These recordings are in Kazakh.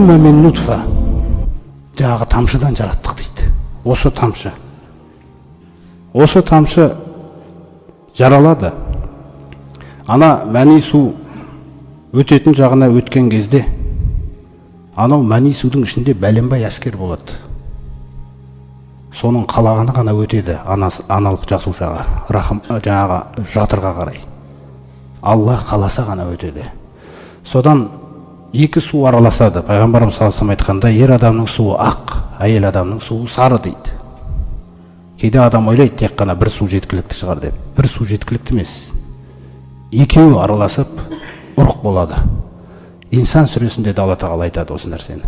Сумма мин нутфа, жаңағы тамшыдан жараттық дейді. Осы тамшы жаралады. Ана мәни су өтетін жағына өткен кезде, анау мәни судың ішінде бәленбай әскер болады. Соның қалағаны ғана өтеді аналық жасушаға, жаңағы жатырға қарай. Алла қаласа ғана өтеді. Содан екі су араласады. Пайғамбарымыз саллаллаху алейхи вассалам айтқанда, ер адамның суы ақ, әйел адамның суы сары дейді. Кейде адам ойлайды, тек қана бір су жеткілікті шығар деп. Бір су жеткілікті емес. Екеуі араласып ұрық болады. Инсан сүресінде де Алла тағала айтады осы нәрсені.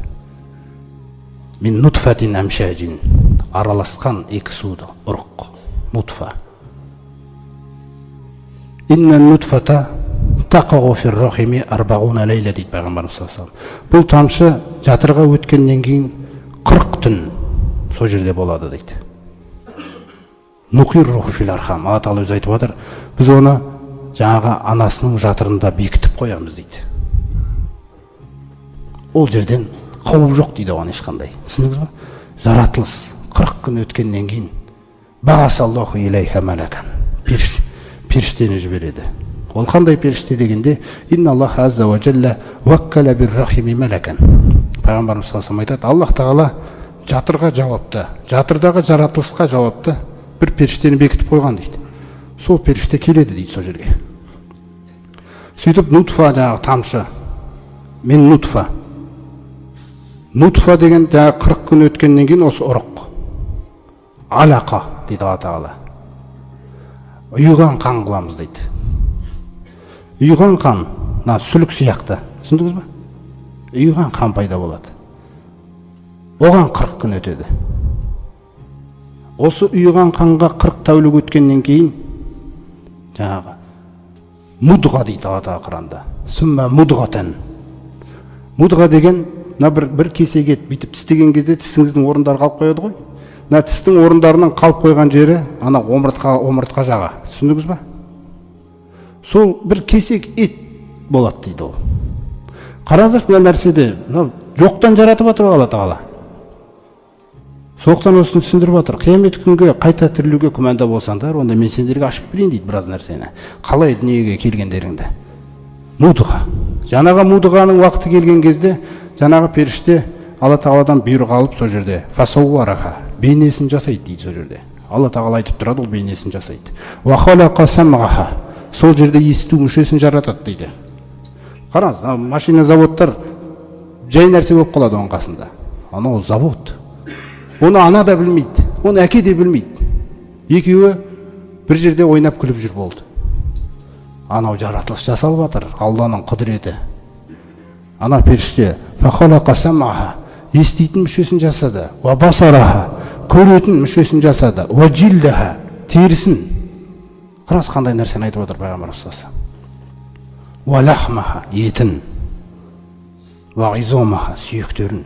Мин нутфатин амшажин, араласқан екі суды, ұрық, нутфа. Инна нутфата тақағу фир рахими арбағуна лейла дейді Пайғамбарымыз саллаллаху алейхи вассалам. Бұл тамшы жатырға өткеннен кейін 40 түн сол жерде болады дейді. Нуқирруху фил архам, Алла тағала өзі айтып отыр, біз оны жаңағы анасының жатырында бекітіп қоямыз дейді. Ол жерден қауіп жоқ дейді оған ешқандай. Түсіндіңіз ба? Жаратылыс 40 күн өткеннен кейін бағасаллаху илайха малакан, періштені жібереді. Ол қандай періште дегенде, инна Аллах азза ва джалла ваккала бир рахими малакан. Пайғамбарымыз саллаллаху алейхи вассалам айтады, Аллах тағала жатырға жауапты, жатырдағы жаратылысқа жауапты бір періштені бекітіп қойған дейді. Сол періште келеді дейді сол жерге. Сөйтіп нутфа, жаңағы тамшы, мен нутфа. Нутфа деген жаңағы 40 күн өткеннен кейін осы ұрық. Алақа дейді Алла тағала. Ұйыған қан қыламыз дейді. Ұйыған қан, сүлік сияқты. Түсіндіңіз ба? Ұйыған қан пайда болады. Оған 40 күн өтеді. Осы ұйыған қанға 40 тәулік өткеннен кейін жаңағы мудға дейді Алла тағала Құранда. Сумма мудғатан. Мудға деген бір кесек ет бүйтіп тістеген кезде тісіңіздің орындары қалып қояды ғой. Тістің орындарынан қалып қойған жері ана омыртқа жағы. Түсіндіңіз ба? Сол бір кесек ет болады дейді ол. Қараңыздаршы, бұл нәрседе жоқтан жаратып отыр Алла тағала. Соқтан осыны түсіндіріп отыр. Қиямет күнге қайта тірілуге күмәнда болсаңдар, онда мен сендерге ашып берейін дейді біраз нәрсені. Қалай дүниеге келгендеріңді. Мудға. Жаңағы мудғаның уақыты келген кезде, жаңағы періште Алла тағаладан бұйрық алып сол жерде фасауараха, бейнесін жасайды дейді сол жерде. Алла тағала айтып тұрады, ол бейнесін жасайды. Ва халақа самғаха, сол жерде есту мүшесін жаратады дейді. Қараңыз, машина заводтар жай нәрсе болып қалады оның қасында. Анау завод. Оны ана да білмейді, оны әке де білмейді. Екеуі бір жерде ойнап күліп жүр болды. Анау жаратылыс жасалып жатыр, Алланың құдіреті. Ана періште фахалақа самғаха, еститін мүшесін жасады. Ва басараха, көретін мүшесін жасады. Ва жилдаха, терісін. Қараңыз қандай нәрсені айтып отыр Пайғамбарымыз саллаллаху алейхи вассалам. Ва лахмаха, етін. Ва изомаха, сүйектерін.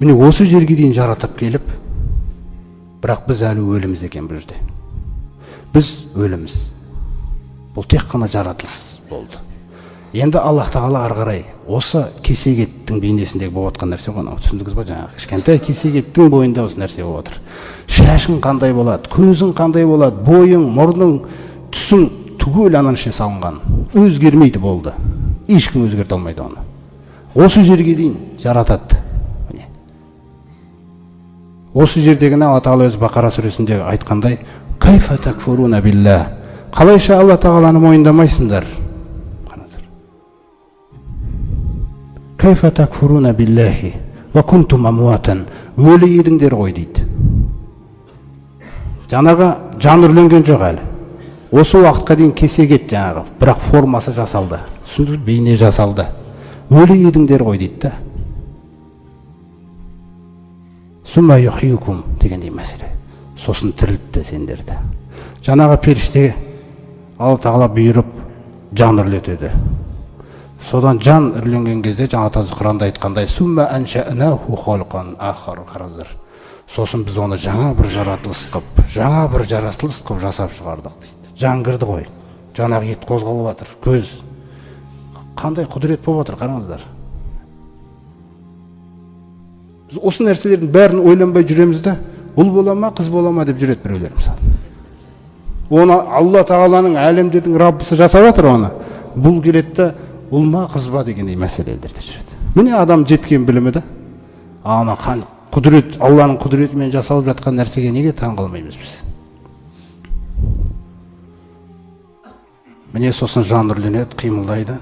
Міне осы жерге дейін жаратып келіп, бірақ біз әлі өліміз екен бұл жерде. Біз өліміз. Бұл тек қана жаратылыс болды. Енді Аллах тағала ары қарай осы кесек еттің бейнесіндегі болып отқан нәрсе ғой, түсіндіңіз ба? Жаңағы кішкентай кесек еттің бойында осы нәрсе болып отыр. Шашың қандай болады, көзің қандай болады, бойың, мұрның, түсің түгел ананың ішіне салынған. Өзгермейді болды. Ешкім өзгерте алмайды оны. Осы жерге дейін жаратады. Осы жердегіне Алла тағала өз Бақара сүресінде айтқандай, кайфа такфуруна билла, қалайша Алла тағаланы мойындамайсыңдар? Кайфа такфуруна биллахи ва кунтум амуатан, өлі едіңдер ғой дейді. Жаңағы жан үрленген жоқ әлі. Осы уақытқа дейін кесек ет жаңағы, бірақ формасы жасалды. Түсіндіңіз, бейне жасалды. Өлі едіңдер ғой дейді да. Сумма юхйюкум дегендей мәселе. Сосын тірілтті сендерді. Жаңағы періште Алла тағала бұйырып жан үрлетеді. Содан жан үрленген кезде жаңа тазы Құранда айтқандай сумма анша'наху халқан ахар, қараңыздар. Сосын біз оны жаңа бір жаратылыс қып жасап шығардық дейді. Жан кірді ғой. Жаңағы ет қозғалып жатыр, көз. Қандай құдірет болып жатыр, қараңыздар. Біз осы нәрселердің бәрін ойланбай жүреміз да, ұл бола ма, қыз бола ма деп жүреді біреулер мысалы. Оны Алла Тағаланың әлемдердің Раббысы жасап жатыр оны. Бұл келеді да, ұл ма, қыз ба дегендей мәселелерде жүреді. Міне адам жеткен білімі да. Ана құдірет, Алланың құдіретімен жасалып жатқан нәрсеге неге таң қалмаймыз біз? Міне сосын жан үрленеді, қимылдайды.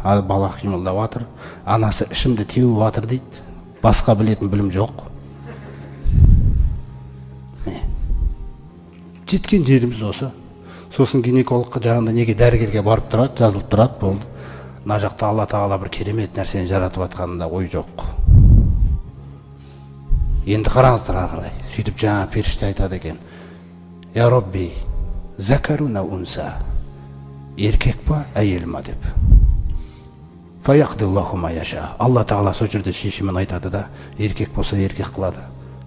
Бала қимылдап жатыр. Анасы ішімді теуіп жатыр дейді. Басқа білетін білім жоқ. Жеткен жеріміз осы. Сосын гинекологқа жағында неге дәрігерге барып тұрады, жазылып тұрады, болды. Мына жақта Алла Тағала бір керемет нәрсені жаратып жатқанында ой жоқ. Енді қараңыздар ары қарай. Сөйтіп жаңа періште айтады екен. Я Робби, закаруна унса. Еркек па, әйел ма деп. Фаяқдиллаху ма яша. Алла Тағала сол жерде шешімін айтады да, еркек болса еркек қылады,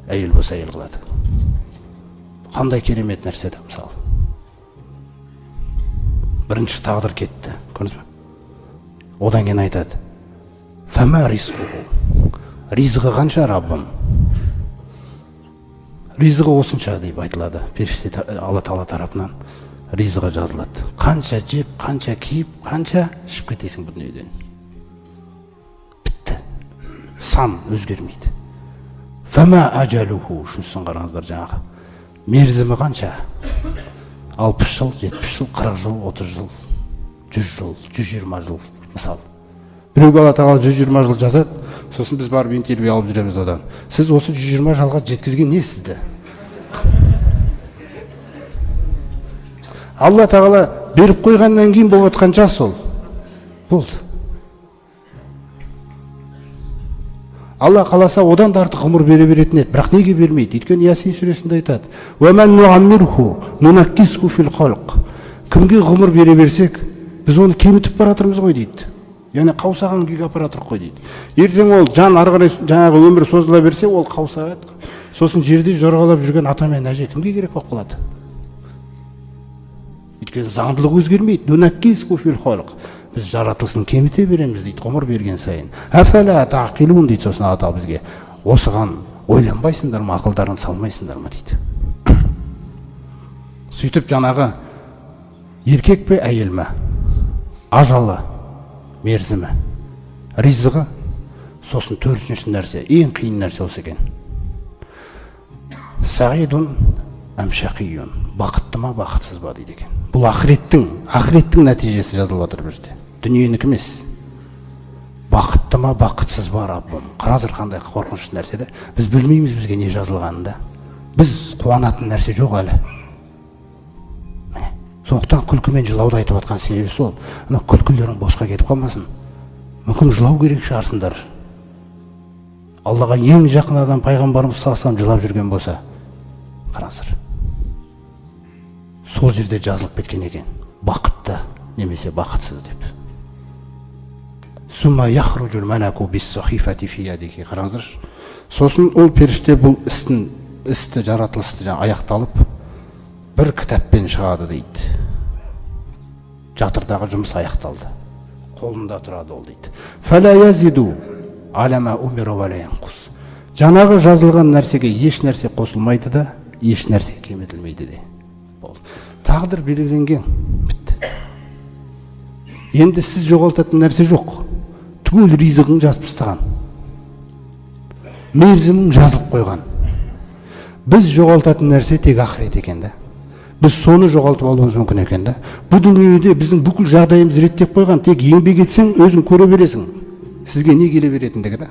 әйел болса әйел қылады. Қандай керемет нәрсе да мысалы. Бірінші тағдыр кетті, көрдіңіз бе? Одан кейін айтады. Фама ризқуху. Ризқы қанша Раббым? Ризқы осынша деп айтылады. Періште Алла Тағала тарапынан ризқы жазылады. Қанша жеп, қанша киіп, қанша ішіп кетесің бұл дүниеден. Бітті. Сан өзгермейді. Фама ажалуху. Шынсын қараңыздар жаңағы. Мерзімі қанша? 60 жыл, 70 жыл, 40 жыл, 30 жыл, 100 жыл, 120 жыл, мысалы. Біреуге Алла Тағала 120 жыл жазады, сосын біз барып интервью алып жүреміз одан. Сіз осы 120 жылға жеткізген не сізді? Алла Тағала беріп қойғаннан кейін болып отқан жас ол. Болды. Алла қаласа одан да артық ғұмыр бере беретін еді, бірақ неге бермейді? Өйткені Ясин сүресінде айтады: "Уәмән нуаммирху нунаккисху фил халқ." Кімге ғұмыр бере берсек, біз оны кемітіп бара жатырмыз ғой дейді. Яғни қаусаған күйге апара жатырмыз ғой дейді. Ертең ол жан ары қарай жаңағы өмір созыла берсе, ол қаусайды. Сосын жерде жорғалап жүрген ата мен әже кімге керек болып қалады? Өйткені заңдылық өзгермейді. Нунаккисху фил халқ. Біз жаратылысын кеміте береміз дейді, ғұмыр берген сайын. Афала тақилун дейді сосын ата бізге. Осыған ойланбайсыңдар ма, ақылдарын салмайсыңдар ма дейді. Сөйтіп жаңағы еркек пе, әйел ме? Ажалы, мерзімі, ризығы, сосын төртінші нәрсе, ең қиын нәрсе осы екен. Сағидун әмшақиюн. Бақытты ма, бақытсыз ба дейді екен. Бұл ақыреттің нәтижесі жазылып жатыр бізде. Дүниенікі емес. Бақытты ма, бақытсыз ба Раббым? Қараңыздар қандай қорқынышты нәрсе де. Біз білмейміз бізге не жазылғанын да. Біз қуанатын нәрсе жоқ әлі. Сондықтан күлкімен жылауды айтып жатқан себебі сол. Ана күлкілерің босқа кетіп қалмасын. Мүмкін жылау керек шығарсыңдар. Аллаға ең жақын адам пайғамбарымыз салсам жылап жүрген болса, қараңыздар. Сол жерде жазылып кеткен екен. Бақытты немесе бақытсыз деп. Сумма яхруджул малаку бис-сахифати фи ядихи. Қараңыздар. Сосын ол періште бұл істі жаратылысты аяқталып бір кітаппен шығады дейді. Жатырдағы жұмыс аяқталды. Қолында тұрады ол дейді. Фала язиду алама умира ва ла янқус. Жаңағы жазылған нәрсеге еш нәрсе қосылмайды да, еш нәрсе кемітілмейді де. Тағдыр белгіленген. Бітті. Енді сіз жоғалтатын нәрсе жоқ. Түгел ризығың жазып тастаған. Мерзімің жазылып қойған. Біз жоғалтатын нәрсе тек ақырет екен да. Біз соны жоғалтып алуымыз мүмкін екен да. Бұл дүниеде біздің бүкіл жағдайымыз реттеп қойған. Тек еңбек етсең, өзің көре бересің. Сізге не келе беретіндігі да.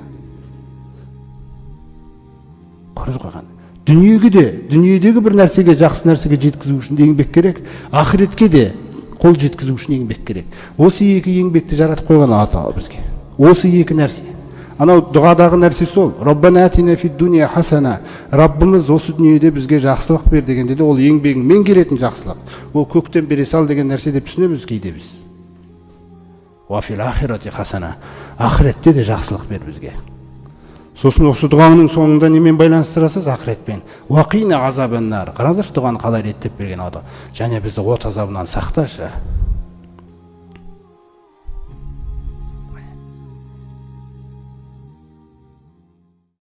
Көріп қойған. Дүниедегі бір нәрсеге, жақсы нәрсеге жеткізу үшін еңбек керек, ақыретке де қол жеткізу үшін еңбек керек. Осы екі еңбекті жаратып қойған Алла Тағала бізге. Осы екі нәрсе. Анау дұғадағы нәрсе сол. Раббана атина фид дуния хасана. Раббымыз осы дүниеде бізге жақсылық бер дегенде де ол еңбегіңмен келетін жақсылық. Ол көктен бере сал деген нәрсе деп түсінеміз кейде біз. Ва фил ахирати хасана. Ақыретте де жақсылық бер бізге. Сосын осы дұғаның соңында немен байланыстырасыз? Ақыретпен. Уақина азабан нар. Қараңыздар дұғаны қалай реттеп берген Алла. Және бізді от азабынан сақташы.